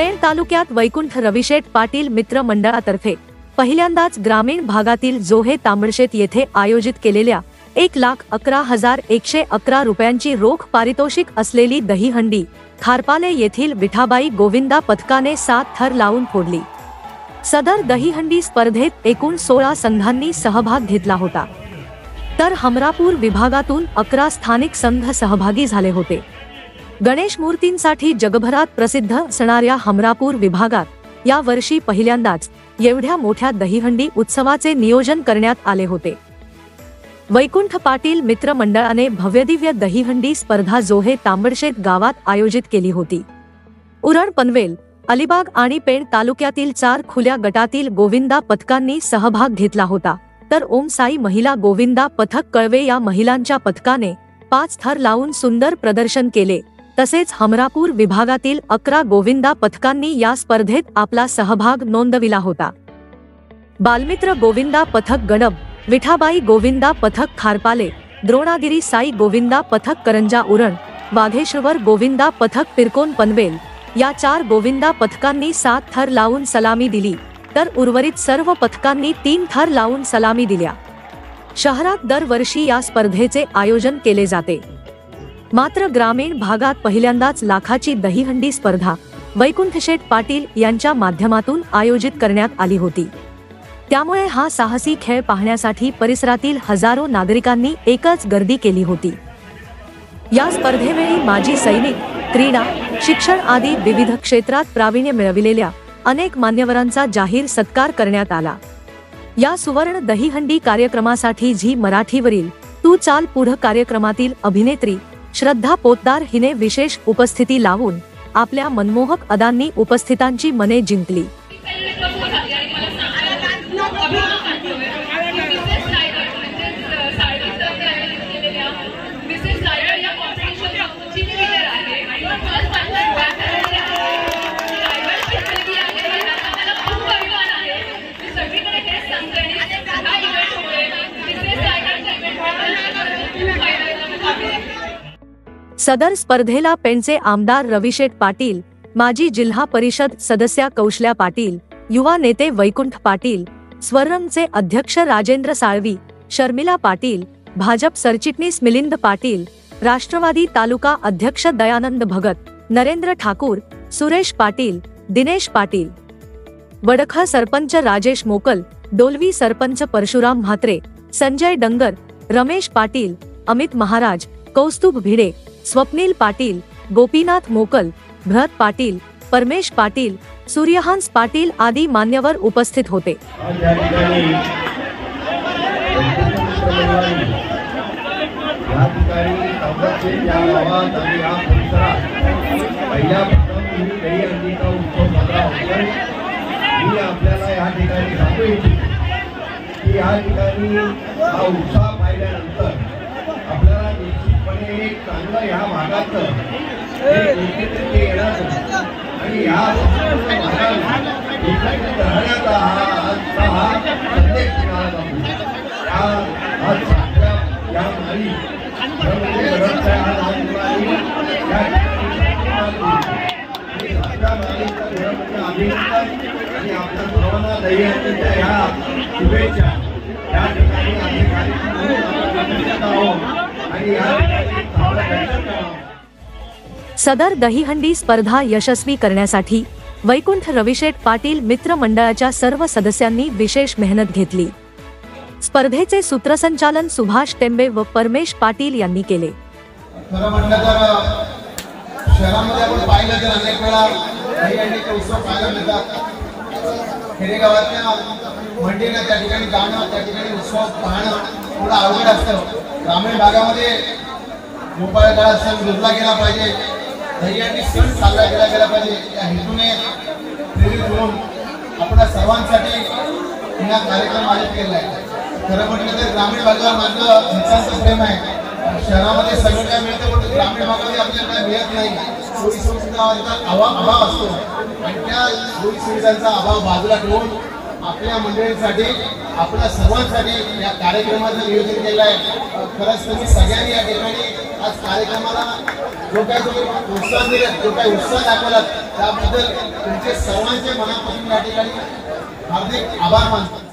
पेण तालुक्यात वैकुंठ रविशेठ पाटील मित्र मंडळातर्फे पहिल्यांदाच ग्रामीण भागातील जोहे तांबडशेत येथे आयोजित केलेल्या 1,11,111 रुपयांची रोख पारितोषिक असलेली दहीहंडी खारपाले येथील विठाबाई गोविंदा पथकाने 7 थर लावून फोडली। सदर दहीहंडी स्पर्धेत एकूण 16 संघांनी सहभाग घेतला होता, तर हमरापूर विभागातून 11 स्थानिक संघ सहभागी झाले होते। गणेश मूर्तींसाठी जगभरात प्रसिद्ध असणाऱ्या हमरापूर विभागात या वर्षी पहिल्यांदाच एवढ्या मोठ्या दहीहंडी उत्सवाचे नियोजन करण्यात आले होते। वैकुंठ पाटील मित्र मंडळाने भव्यदिव्य दहीहंडी स्पर्धा जोहे तांबडशेत गावात आयोजित केली होती। उरण, पनवेल, अलिबाग आणि पेण तालुक्यातील 4 खुल्या गटातील गोविंदा पथकांनी सहभाग घेतला होता, तर ओम साई महिला गोविंदा पथक कळवे या महिलांच्या पथकाने 5 थर लावून सुंदर प्रदर्शन केले। तसेच हमरापूर विभागातील 11 गोविंदा पथकांनी या स्पर्धेत आपला सहभाग नोंदविला होता। बालमित्र गोविंदा पथक गणब, विठाबाई गोविंदा पथक खारपाले, द्रोणागिरी साई गोविंदा पथक करंजा उरण, वाघेश्वर गोविंदा पथक पिरकोन पनवेल या 4 गोविंदा पथकांनी 7 थर लावून सलामी दिली, तर उर्वरित सर्व पथकांनी 3 थर लावून सलामी दिल्या। शहरात दरवर्षी या स्पर्धेचे आयोजन केले जाते, मात्र ग्रामीण भागात पहिल्यांदाच लाखाची दहीहंडी स्पर्धा वैकुंठशेठ पाटील यांच्या माध्यमातून आयोजित करण्यात आली होती। त्यामुळे हा साहसी खेळ पाहण्यासाठी परिसरातील हजारो नागरिकांनी एकच गर्दी केली होती। या स्पर्धेवेळी माजी सैनिक, क्रीडा, शिक्षण आदी विविध क्षेत्रात प्रावीण्य मिळविलेल्या अनेक मान्यवरांचा जाहीर सत्कार करण्यात आला। या सुवर्ण दहीहंडी कार्यक्रमासाठी झी मराठीवरील तू चाल पुढं कार्यक्रमातील अभिनेत्री श्रद्धा पोतदार हिने विशेष उपस्थिती लावून आपल्या मनमोहक अदांनी उपस्थितांची मने जिंकली। सदर स्पर्धेला पेणचे आमदार रविशेठ पाटील, माजी जिल्हा परिषद सदस्या कौशल्या पाटील, युवा नेते वैकुंठ पाटील, स्वरमचे अध्यक्ष राजेंद्र साळवी, शर्मिला पाटील, भाजप सरचिटणीस मिलिंद पाटील, राष्ट्रवादी तालुका अध्यक्ष दयानंद भगत, नरेंद्र ठाकूर, सुरेश पाटील, दिनेश पाटील, वडखा सरपंच राजेश मोकल, डोलवी सरपंच परशुराम म्हात्रे, संजय डंगर, रमेश पाटील, अमित महाराज, कौस्तुभ भिडे, स्वप्नील पाटील, गोपीनाथ मोकल, भरत पाटील, परमेश पाटील, सूर्यहंस पाटील आदी मान्यवर उपस्थित होते। चांगला या भागात आणि या सदर दहीहंडी स्पर्धा यशस्वी करण्यासाठी वैकुंठ रविशेठ पाटील मित्र मंडळाच्या सर्व सदस्यांनी विशेष मेहनत घेतली। स्पर्धेचे सूत्रसंचालन सुभाष टेंबे व परमेश पाटील यांनी केले। खरं म्हटलं तर शहरामध्ये आपण पाहिलं तर अनेक वेळा दहीहंडीचे उत्सव पाहायला मिळतात। खेडेगावातल्या मंडीला त्या ठिकाणी जाणं, त्या ठिकाणी उत्सव पाहणं थोडं अवघड असतं। ग्रामीण भागामध्ये मोबाईल काळात सण जोडला गेला पाहिजे, दहीहंडी सण साजरा केला पाहिजे या हेतूने प्रेरित होऊन आपल्या सर्वांसाठी हा कार्यक्रम आयोजित केला आहे। खरं म्हटलं तर ग्रामीण भागावर माझं नितांत प्रेम आहे। शहरामध्ये सगळं काय मिळतं पण ग्रामीण भागामध्ये आपल्याला काय मिळत नाही। सोयी सुविधांचा अभाव असतो आणि त्या सोयी सुविधांचा अभाव बाजूला ठेवून आपल्या मंडळींसाठी, आपल्या सर्वांसाठी या कार्यक्रमाचं नियोजन केलं आहे। खरंच तुम्ही सगळ्यांनी या ठिकाणी आज कार्यक्रमाला जो काय तुम्ही उत्साह दिलात, जो काय उत्साह दाखवलात त्याबद्दल तुमचे सर्वांचे मनापासून या ठिकाणी हार्दिक आभार मानतो.